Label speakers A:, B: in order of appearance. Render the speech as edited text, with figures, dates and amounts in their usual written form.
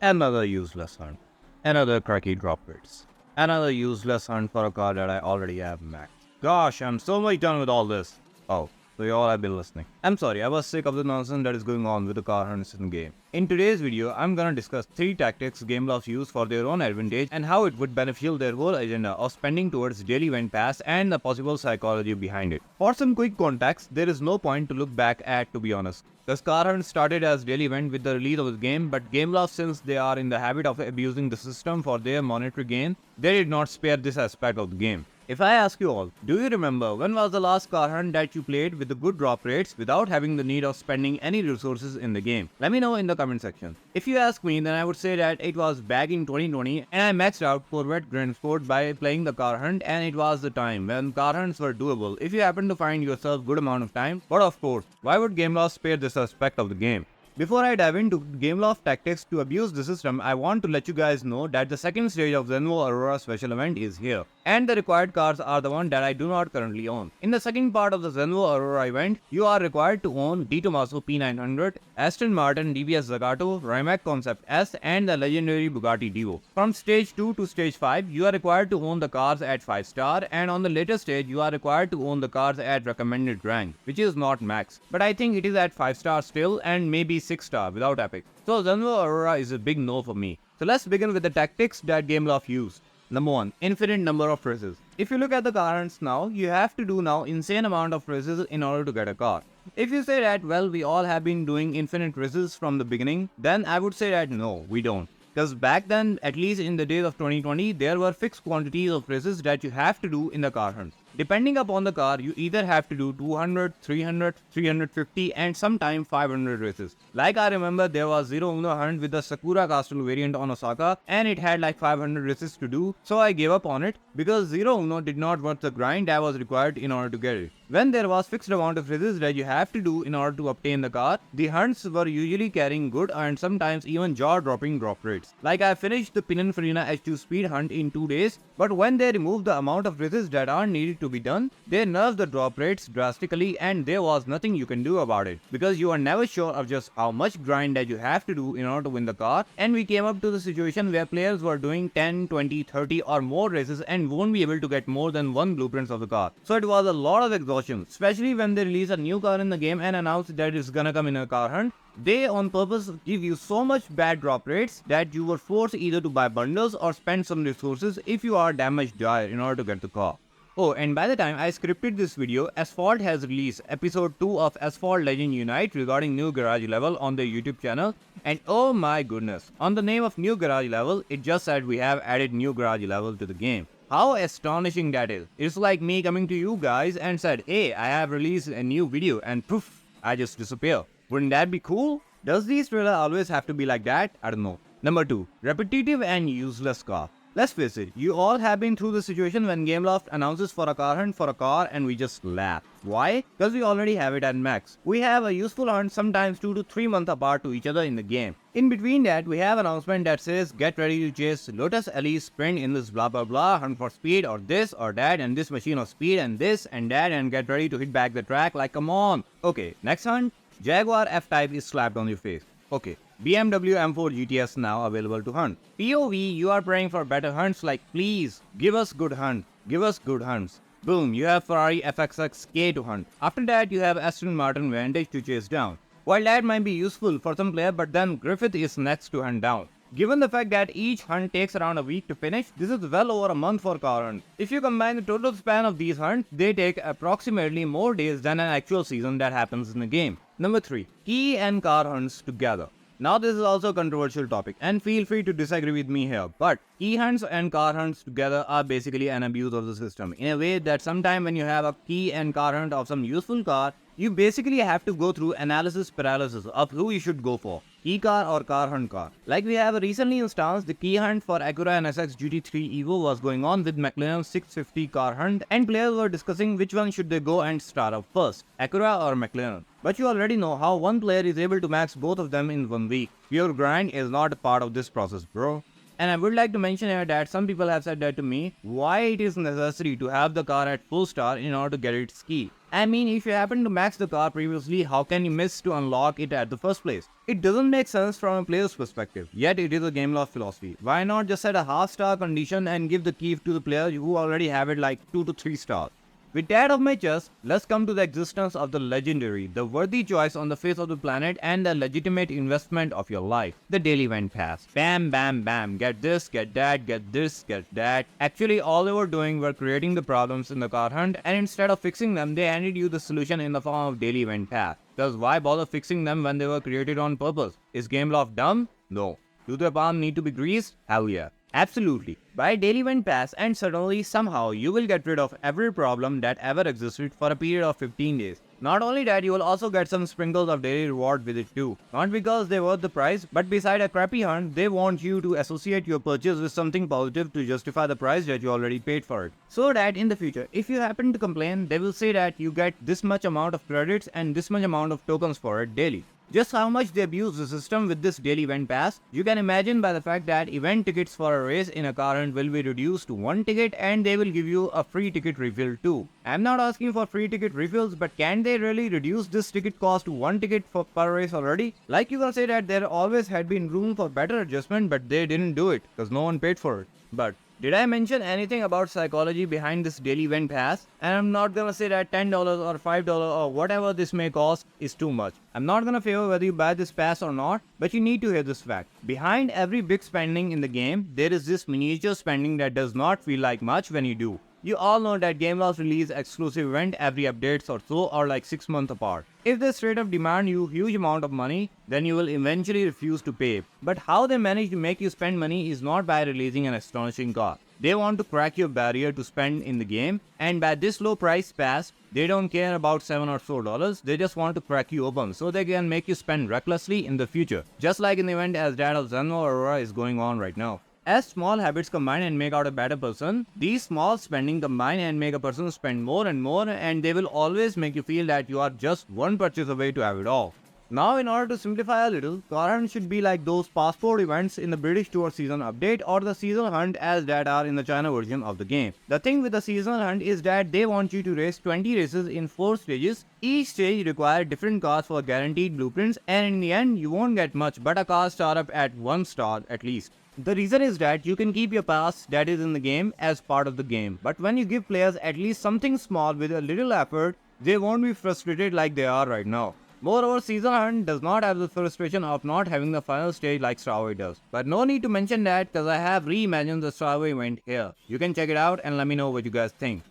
A: Another useless hunt. Another cracky drop rates. Another useless hunt for a car that I already have maxed. Gosh, I'm so much done with all this. Oh, so you all have been listening. I'm sorry, I was sick of the nonsense that is going on with the car hunts in the game. In today's video, I'm gonna discuss 3 tactics Gameloft use for their own advantage and how it would benefit their whole agenda of spending towards daily event pass and the possible psychology behind it. For some quick context, there is no point to look back at, to be honest. The Scar Hunt started as daily event with the release of the game, but Gameloft, since they are in the habit of abusing the system for their monetary gain, they did not spare this aspect of the game. If I ask you all, do you remember when was the last car hunt that you played with the good drop rates without having the need of spending any resources in the game? Let me know in the comment section. If you ask me, then I would say that it was back in 2020 and I maxed out Corvette Grand Sport by playing the car hunt, and it was the time when car hunts were doable if you happen to find yourself good amount of time. But of course, why would Gameloft spare this aspect of the game? Before I dive into Gameloft tactics to abuse the system, I want to let you guys know that the second stage of Zenvo Aurora special event is here, and the required cars are the one that I do not currently own. In the second part of the Zenvo Aurora event, you are required to own D. Tomaso P900, Aston Martin DBS Zagato, Rimac Concept S, and the legendary Bugatti Divo. From stage 2 to stage 5, you are required to own the cars at 5 star, and on the later stage, you are required to own the cars at recommended rank, which is not max, but I think it is at 5 star still, and maybe 6 star without epic. So Zenvo Aurora is a big no for me. So let's begin with the tactics that Gameloft used. Number 1. Infinite number of races. If you look at the car hunts now, you have to do now insane amount of races in order to get a car. If you say that, well, we all have been doing infinite races from the beginning, then I would say that no, we don't. Because back then, at least in the days of 2020, there were fixed quantities of races that you have to do in the car hunt. Depending upon the car, you either have to do 200, 300, 350 and sometimes 500 races. Like I remember there was Zero Uno hunt with the Sakura Castle variant on Osaka, and it had like 500 races to do, so I gave up on it because Zero Uno did not worth the grind that was required in order to get it. When there was fixed amount of races that you have to do in order to obtain the car, the hunts were usually carrying good and sometimes even jaw-dropping drop rates. Like I finished the Pininfarina H2 speed hunt in 2 days, but when they removed the amount of races that are needed to be done, they nerfed the drop rates drastically, and there was nothing you can do about it because you are never sure of just how much grind that you have to do in order to win the car. And we came up to the situation where players were doing 10, 20, 30 or more races and won't be able to get more than one blueprints of the car. So it was a lot of exhaustion, especially when they release a new car in the game and announce that it's gonna come in a car hunt. They on purpose give you so much bad drop rates that you were forced either to buy bundles or spend some resources if you are damaged dire in order to get the car. Oh, and by the time I scripted this video, Asphalt has released episode 2 of Asphalt Legend Unite regarding new garage level on their YouTube channel, and oh my goodness, on the name of new garage level, it just said we have added new garage level to the game. How astonishing that is. It's like me coming to you guys and said, hey, I have released a new video, and poof, I just disappear. Wouldn't that be cool? Does these trailers always have to be like that? I don't know. Number 2. Repetitive and useless car. Let's face it, you all have been through the situation when Gameloft announces for a car hunt for a car and we just laugh. Why? Because we already have it at max. We have a useful hunt sometimes 2 to 3 months apart to each other in the game. In between that, we have an announcement that says get ready to chase Lotus Elise sprint in this blah blah blah, hunt for speed or this or that and this machine of speed and this and that, and get ready to hit back the track, like come on. Okay, next hunt, Jaguar F-Type is slapped on your face. Okay, BMW M4 GTS now available to hunt. POV, you are praying for better hunts, like please, give us good hunt, give us good hunts. Boom, you have Ferrari FXX K to hunt. After that, you have Aston Martin Vantage to chase down. While that might be useful for some player, but then Griffith is next to hunt down. Given the fact that each hunt takes around a week to finish, this is well over a month for car hunt. If you combine the total span of these hunts, they take approximately more days than an actual season that happens in the game. Number 3. Key and car hunts together. Now this is also a controversial topic, and feel free to disagree with me here, but key hunts and car hunts together are basically an abuse of the system, in a way that sometime when you have a key and car hunt of some useful car, you basically have to go through analysis paralysis of who you should go for, key car or car hunt car. Like we have a recently instanced, the key hunt for Acura NSX GT3 Evo was going on with McLaren's 650 car hunt, and players were discussing which one should they go and start up first, Acura or McLaren. But you already know how one player is able to max both of them in 1 week. Pure grind is not a part of this process, bro. And I would like to mention here that some people have said that to me, why it is necessary to have the car at full star in order to get its key. I mean, if you happen to max the car previously, how can you miss to unlock it at the first place? It doesn't make sense from a player's perspective, yet it is a Gameloft philosophy. Why not just set a half star condition and give the key to the player who already have it like 2 to 3 stars? With that of my chest, let's come to the existence of the legendary, the worthy choice on the face of the planet and the legitimate investment of your life, the daily event pass. Bam, bam, bam, get this, get that, get this, get that. Actually, all they were doing were creating the problems in the car hunt, and instead of fixing them, they handed you the solution in the form of daily event pass. Thus, why bother fixing them when they were created on purpose? Is Gameloft dumb? No. Do their palm need to be greased? Hell yeah. Absolutely. Buy daily event pass and suddenly somehow you will get rid of every problem that ever existed for a period of 15 days. Not only that, you will also get some sprinkles of daily reward with it too. Not because they worth the price, but beside a crappy hunt, they want you to associate your purchase with something positive to justify the price that you already paid for it. So that in the future, if you happen to complain, they will say that you get this much amount of credits and this much amount of tokens for it daily. Just how much they abuse the system with this daily event pass, you can imagine by the fact that event tickets for a race in a car hunt will be reduced to 1 ticket and they will give you a free ticket refill too. I'm not asking for free ticket refills, but can they really reduce this ticket cost to 1 ticket per race already? Like, you can say that there always had been room for better adjustment, but they didn't do it because no one paid for it. But did I mention anything about psychology behind this daily event pass? And I'm not gonna say that $10 or $5 or whatever this may cost is too much. I'm not gonna favor whether you buy this pass or not, but you need to hear this fact. Behind every big spending in the game, there is this miniature spending that does not feel like much when you do. You all know that Gameloft release exclusive event every updates or so, or like 6 months apart. If they straight up demand you huge amount of money, then you will eventually refuse to pay. But how they manage to make you spend money is not by releasing an astonishing car. They want to crack your barrier to spend in the game, and by this low price pass, they don't care about $7 or so, they just want to crack you open so they can make you spend recklessly in the future. Just like in the event as that of Zenvo Aurora is going on right now. As small habits combine and make out a better person, these small spending combine and make a person spend more, and they will always make you feel that you are just one purchase away to have it all. Now, in order to simplify a little, car hunt should be like those passport events in the British Tour season update or the season hunt as that are in the China version of the game. The thing with the season hunt is that they want you to race 20 races in 4 stages. Each stage requires different cars for guaranteed blueprints, and in the end you won't get much but a car star up at 1 star at least. The reason is that you can keep your pass that is in the game as part of the game, but when you give players at least something small with a little effort, they won't be frustrated like they are right now. Moreover, Season Hunt does not have the frustration of not having the final stage like Starway does. But no need to mention that because I have reimagined the Starway event here. You can check it out and let me know what you guys think.